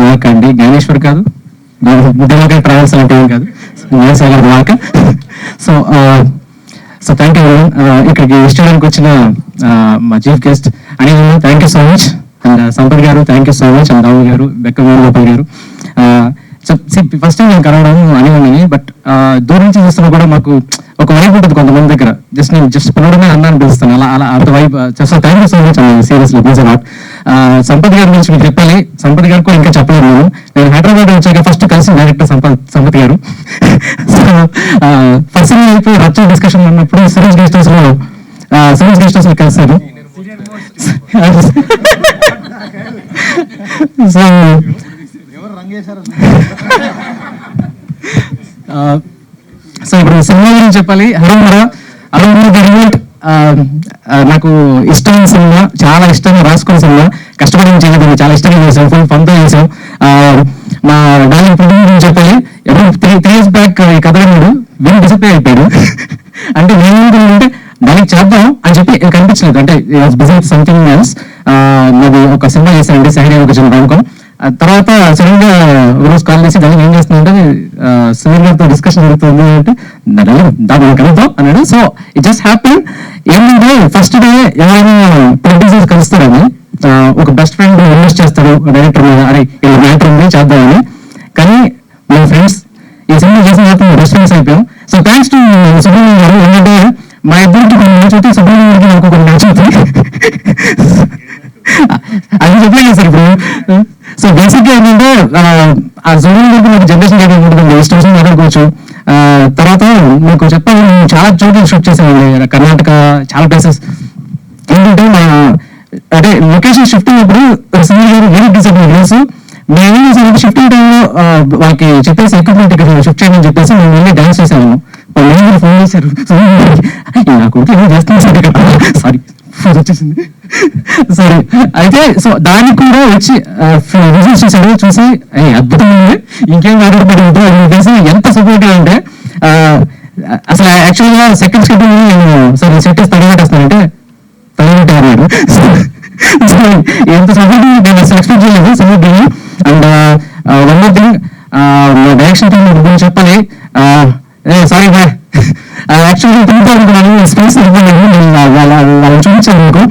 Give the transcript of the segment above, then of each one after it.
ద్వారక అండి, జ్ఞానేశ్వర్ కాదు, దివాకర్ ట్రావెల్స్ అంటే ఏం కాదు, Gnanasagar Dwaraka. So thank you ఇక్కడికి స్టూడెంట్కి వచ్చిన మా చీఫ్ గెస్ట్ అని thank you so much. And Sampath garu thank you so much. And Rao garu, Bekka Venugopal గారు. ఫస్ట్ టైం నేను కలవడం అనివ్వండి, బట్ దూరం నుంచి చూస్తున్నా కూడా మాకు ఒక వైబ్ ఉంటుంది కొంతమంది దగ్గర. నేను జస్ట్ పిలవడమే అన్నాను పిలుస్తాను, అలా అంత vibe. So thank you so much అండి, సీరియస్లీ ప్లీజ్ నాట్. సంపత్ గారి గురించి మీకు చెప్పాలి, సంపత్ గారు కూడా ఇంకా చెప్పలేదు. నేను హైదరాబాద్ వచ్చాక ఫస్ట్ కలిసి డైరెక్టర్ సంపత్ గారు. సో ఫస్ట్ అయిపోయి రచ్చ డిస్కషన్ ఉన్నప్పుడు సురేష్ గెస్ట్ హౌస్ లో కలిసారు. సో సో ఇప్పుడు సినిమా గురించి చెప్పాలి. హరిహర నాకు ఇష్టమైన సినిమా, చాలా ఇష్టంగా రాసుకున్న సినిమా, కష్టపడి చేయలేదు, చాలా ఇష్టంగా చేసాం, ఫుల్ ఫన్తో చేసాం. మా డాలింగ్ ప్రొడ్యూసర్ గురించి చెప్పాలి. ఎవరు 3 years బ్యాక్ ఈ కథ విన్నాడు, విని డిసప్పాయింట్ అయిపోయాడు. అంటే నేనేంటంటే దానికి చేద్దాం అని చెప్పి కనిపించలేదు, అంటే బిజీ విత్ సంథింగ్ ఎల్స్. నాది ఒక సినిమా చేశానండి, సైడ్ ఒక చిన్న రానుకోం. తర్వాత సడన్ గా రోజు కాల్ చేసి దానికి ఏం చేస్తుందంటే సునీల్ గారితో డిస్కషన్ జరుగుతుంది అంటే దాన్ని కలుద్దాం అన్నాడు. So it just happy. ఏంటంటే ఫస్ట్ డే ఎవరైనా ప్రొడ్యూసర్స్ కలుస్తారని ఒక బెస్ట్ ఫ్రెండ్ ఇన్వెస్ట్ చేస్తాడు డైరెక్టర్ మీద, అరే ఇలా మ్యాటర్ ఉంది చేద్దామని. కానీ మా ఫ్రెండ్స్ ఈ సినిమా చేసిన తర్వాత బెస్ట్ ఫ్రెండ్స్ అయిపోయాం. సో థ్యాంక్స్ టు సుబ్రహ్మణ్యం గారు. ఏంటంటే మా ఇద్దరికి నచ్చుతుంది, సుబ్రహ్మణ్యం గారికి నాకు ఒకటి నచ్చుతుంది. అది చెప్పలేదు సార్ ఇప్పుడు. సో బేసిక్ గా ఏంటంటే ఆ జోన్ నాకు జనరేషన్ దగ్గర ఉంటుంది, స్టేషన్ మాట్లాడుకోవచ్చు. తర్వాత మీకు చెప్పాలి, చాలా చోట్ల షూట్ చేసామండి, కర్ణాటక చాలా ప్లేసెస్. ఏంటంటే అంటే లొకేషన్ షిఫ్టింగ్ అప్పుడు సింగర్ గారు వెరీ డిసప్పాయింట్ ప్లేస్. మేము ఏం చేసామంటే షిఫ్టింగ్ టైంలో వాళ్ళకి చెప్పేసి ఎక్విప్మెంట్ ఇక్కడ షిఫ్ట్ చేయమని చెప్పేసి మేము వెళ్ళి డాన్స్ చేసాము. వాళ్ళు ఫోన్ చేశారు, నా కొడుకు ఏమో చేస్తున్నాను సార్ ఇక్కడ, సారీ వచ్చేసింది సరే. అయితే సో దానికి కూడా వచ్చి విజిట్ చేశాడు, చూసి అద్భుతంగా ఉంది, ఇంకేం మాట్లాడబడి ఉందో అని చెప్పేసి ఎంత సపోర్టివ్ అంటే అసలు యాక్చువల్గా సెకండ్ షెడ్యూల్ నేను సరే సెట్ వేసి తగలబెట్టేస్తానంటే తగలబెట్టారు. ఎంత సపోర్టివ్ నేను అసలు ఎక్స్పెక్ట్ చేయలేదు supportive. And one more thing, direction team గురించి చెప్పాలి. సారీ బాయ్, యాక్చువల్గా తింటూ అనుకున్నాను, స్పేస్ వాళ్ళని చూపించాను మీకు.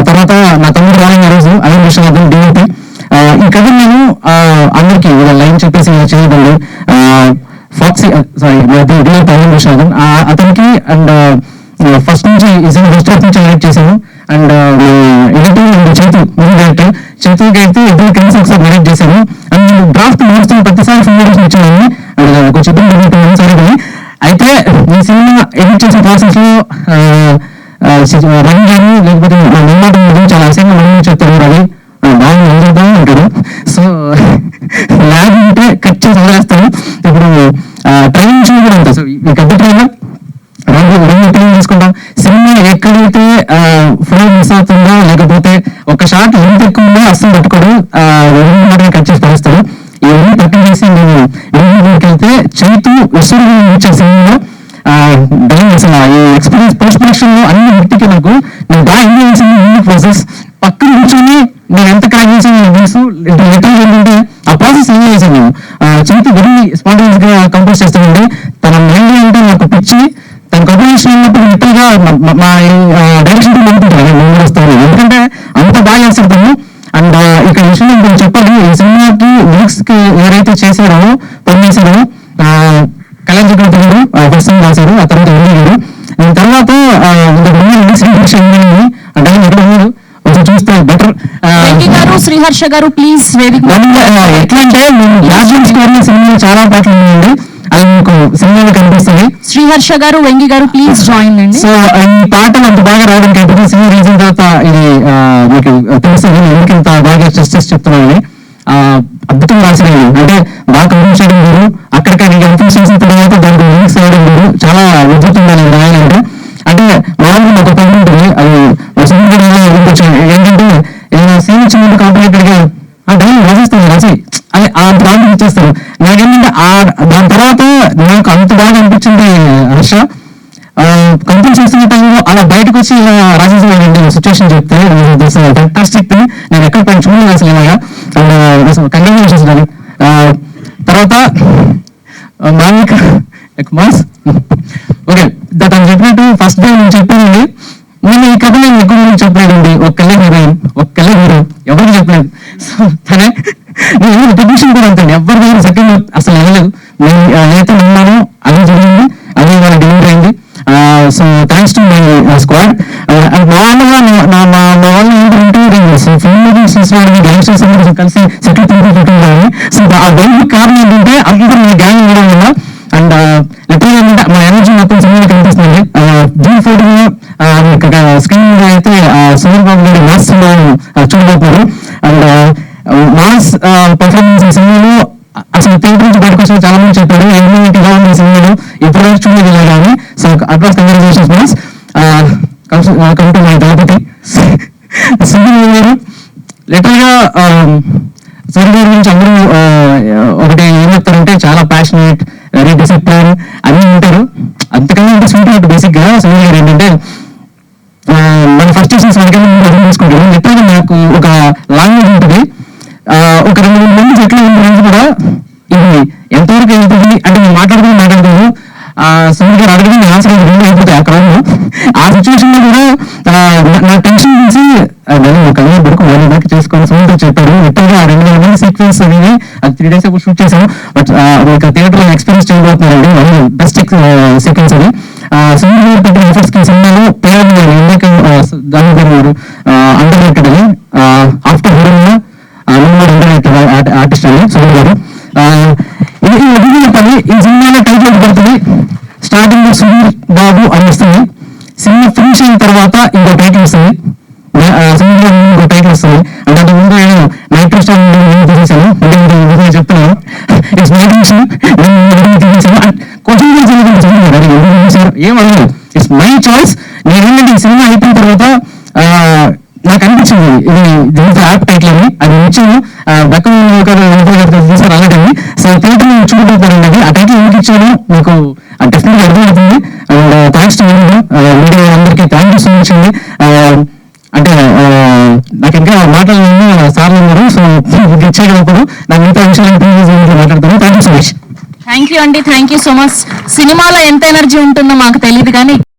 తర్వాత నా తమ్ముడు రాలింగ్ రోజు అరవింద్ విశ్వనాథన్ డిఓపి. ఈ కథ నేను అందరికి లైన్ చెప్పేసి చేయదండి. ఫాక్సీ సారీ డిఓపి అరవింద్ విశ్వనాథన్ అతనికి. అండ్ ఫస్ట్ నుంచి ఈ సినిమా ఫస్ట్ నుంచి డైరెక్ట్ చేశాను. అండ్ ఎడిటింగ్ అండ్ చేతుకి అయితే ఇద్దరు కలిసి ఒకసారి డైరెక్ట్ చేశాను. అండ్ డ్రాఫ్ట్ మార్చుతున్న ప్రతిసారి ఫింగరేషన్ ఇచ్చాను. అండ్ కొంచెం ఇబ్బంది సరే. అయితే ఈ సినిమా ఎడిట్ చేసిన ప్రాసెస్ లో రవి గారు లేకపోతే నిర్మాత చాలా అసహ్యంగా మనం చెప్తారు, రవి బాగా ఏం చేద్దాం అంటారు. సో ల్యాబ్ ఉంటే కట్ చేసి వదిలేస్తాను. ఇప్పుడు ట్రైనింగ్ కూడా ఉంటుంది. సో మీకు పెద్ద ట్రైనర్ ట్రైనింగ్ తీసుకుంటాం. సినిమా ఎక్కడైతే ఫ్లో మిస్ అవుతుందో లేకపోతే ఒక షాట్ ఎంత ఎక్కువ ఉందో అస్సలు పెట్టుకోడు, కట్ చేసి పడేస్తాడు. ఇవన్నీ పక్కన చేసి నేను ఇంటికి వెళ్తే చైతు విశ్వరూపం ఇచ్చే సినిమాలో అసలు ఈ ఎక్స్పీరియన్స్ పోస్ట్ ప్రొడక్షన్ లో అన్ని వ్యక్తికి నాకు నేను బాగా ఎంజాయ్ చేసిన ప్రాసెస్. పక్కన కూర్చొని నేను ఎంత కరెక్ట్ చేసాను తెలుసు. లిటరల్ ఏంటంటే ఆ ప్రాసెస్ ఎంజాయ్ చేశాను నేను. చైతు వెరీ స్పాంటేనియస్ గా కంపోజ్ చేస్తానండి. తన మైండ్ అంటే నాకు పిచ్చి. తన కంపోజిషన్ ఉన్నప్పుడు లిటరల్ గా మా డైరెక్షన్ వస్తాను, ఎందుకంటే అంత బాగా చేస్తాను. అండ్ ఇక్కడ విషయం నేను చెప్పాలి, ఈ సినిమాకి లిరిక్స్ కి ఎవరైతే చేశారో పని చేశారో కళ్యాణ్ చక్రవర్తి గారు ఫస్ట్ సినిమా రాశారు, ఆ తర్వాత వెంకీ గారు. తర్వాత చూస్తే బెటర్ శ్రీహర్ష గారు ప్లీజ్. ఎట్లా అంటే సినిమాలో చాలా పాటలు ఉన్నాయండి, అది మీకు సినిమాలో కనిపిస్తుంది. శ్రీహర్ష గారు, వెంకీ గారు ప్లీజ్ జాయిన్ అండి. సో ఈ పాటలు అంత బాగా రావడానికి అయితే సినిమా రీజన్ తర్వాత ఇది మీకు తెలుస్తుంది, ఎందుకు ఇంత బాగా జస్టిస్ చెప్తున్నాను. అద్భుతంగా రాసినవి అంటే బాగా కంపోజ్ చేయడం వేరు, అక్కడికి కంపోజ్ చేసిన తర్వాత దానికి లిరిక్స్ వేయడం వేరు, చాలా అద్భుతంగా నేను రాయాలంటే. అంటే మామూలుగా ఒక పని ఉంటుంది, అది ఏంటంటే ఏదైనా సీన్ ఇచ్చిన ముందు కాంప్లికేటెడ్గా డైలీ రాసిస్తాను, రాసి అని ఆ ప్రాబ్లం ఇచ్చేస్తాను. నాకేంటంటే దాని తర్వాత నాకు అంత బాగా అనిపించింది హర్ష కంపోజ్ చేస్తున్న టైంలో అలా బయటకు వచ్చి ఇలా రాసేసిన సిచ్యువేషన్ చెప్తే ఫ్యాంటాస్టిక్ థింగ్. నేను ఎక్కడ పని చూడలేదు అసలు ఇలాగా. And congratulations darling. తర్వాత మామిక మాస్ ఓకే దట్ అని చెప్పినట్టు ఫస్ట్ డే నేను చెప్పానండి. నేను ఈ కథ నేను ఎక్కువ మంది చెప్పలేదండి. ఒక్కళ్ళే హీరోయిన్, ఒక్కళ్ళే హీరో, ఎవరు చెప్పలేదు. సో తనే నేను టెక్నీషియన్ కూడా అంతండి, ఎవరి దగ్గర సెకండ్ అసలు వెళ్ళలేదు. నేను నేనైతే ఉన్నాను, అది జరిగింది, అది వాళ్ళ డెలివరీ అయింది. So thanks to my squad. మా వాళ్ళు ఏంటంటే ఫిల్మ్ గ్యాంగ్స్టర్స్ అందరూ కలిసి సెటిల్ తిరుగుతుంటారు. సో ఆ వైపు కారణం ఏంటంటే అందరూ మీ గ్యాంగ్ ఉండడం వల్ల. అండ్ లిటరల్ ఏంటంటే మా ఎనర్జీ మొత్తం సినిమా కనిపిస్తుంది. జూన్ 14 స్క్రీన్ మీద అయితే సునీల్ బాబు గారి మాస్ సినిమాను చూడబోతున్నారు. అండ్ మాస్ పర్ఫార్మెన్స్ ఈ సినిమాలో అసలు థియేటర్ నుంచి బయటకు వచ్చిన చాలా మంది చెప్పారు ఎంజాయ్మెంట్ ఇలా ఉంది సినిమాలో, ఎప్పుడు చూడలేదు ఇలా అని. So advance congratulations mass. Come to my Thalapathy Sunil garu. Literal గా సునీల్ గారి గురించి అందరూ ఒకటి ఏం చెప్తారంటే చాలా ప్యాషనేట్, వెరీ డిసిప్లిన్ అన్నీ ఉంటారు. అంతకన్నా అంటే స్వీట్ హార్ట్ బేసిక్ గా. సునీల్ గారు ఏంటంటే మన ఫస్ట్ సీన్స్ మనకన్నా ముందు అర్థం చేసుకుంటారు. లిటరల్ గా నాకు ఒక లాంగ్వేజ్ ఉంటుంది, ఒక 2-3 మంది చెట్లు గురించి కూడా ఇది ఎంతవరకు వెళ్తుంది అంటే నేను మాట్లాడుతున్నాను. సునీల్ గారు అడగడం ఆన్సర్ అయిపోతాయి ఆ క్రమంలో. ఆ సిచ్యువేషన్ లో కూడా నా టెన్షన్ నుంచి కళ్ళ బుడుకు వాళ్ళ దాకా చేసుకొని సునీల్తో చెప్పారు. లిటరల్గా ఆ 2 మంది సీక్వెన్స్ అనేది అది 3 days అప్పుడు షూట్ చేశాను. బట్ ఒక థియేటర్ లో ఎక్స్పీరియన్స్ చేయబోతున్నారండి, వన్ బెస్ట్ సీక్వెన్స్ అది. సునీల్ గారు పెట్టిన ఎఫర్ట్స్ కి సినిమాలో పేరు ఇందాక దాని గారు అండర్ రేటెడ్ అని ఆఫ్టర్ హీరోయిన్ ఆర్టిస్ట్ అని సునీల్ గారు. ఇది ఎదిగిన పని ఈ సినిమాలో టైటిల్ పడుతుంది. స్టార్టింగ్ లో సునీల్ బాబు అని వస్తుంది, సినిమా ఫినిష్ అయిన తర్వాత ఇంకో టైటిల్ వస్తుంది, సునీల్ గారు ఇంకో టైటిల్ వస్తుంది. అంటే ముందు నేను నైట్ స్టార్ తీసేసాను, అంటే చెప్తున్నాను ఇట్స్ మై డిసిషన్, తీసేసాను. క్వశ్చన్ ఏమన్నా ఇట్స్ మై చాయిస్. నేను ఏంటంటే ఈ సినిమా అయిపోయిన తర్వాత నాకు అనిపించింది ఇది యాప్ టైటిల్ అని, అది ఇచ్చాను చూసారు అలాంటి. సో థియేటర్ చూడబోతారండి అది. ఆ టైటిల్ ఎందుకు ఇచ్చాను మీకు డెఫినెట్ గా అర్థమవుతుంది. అండ్ థ్యాంక్స్ టు మీడియా అందరికీ థ్యాంక్ యూ సో మచ్ అండి. అంటే నాకు ఇంకా మాట్లాడాలని సార్లు ఉన్నారు, సో ఇచ్చేటప్పుడు నాకు మిగతా విషయాలు మాట్లాడతాను. Thank you so much. Thank you అండి, థ్యాంక్ యూ సో మచ్. సినిమాలో ఎంత ఎనర్జీ ఉంటుందో మాకు తెలియదు కానీ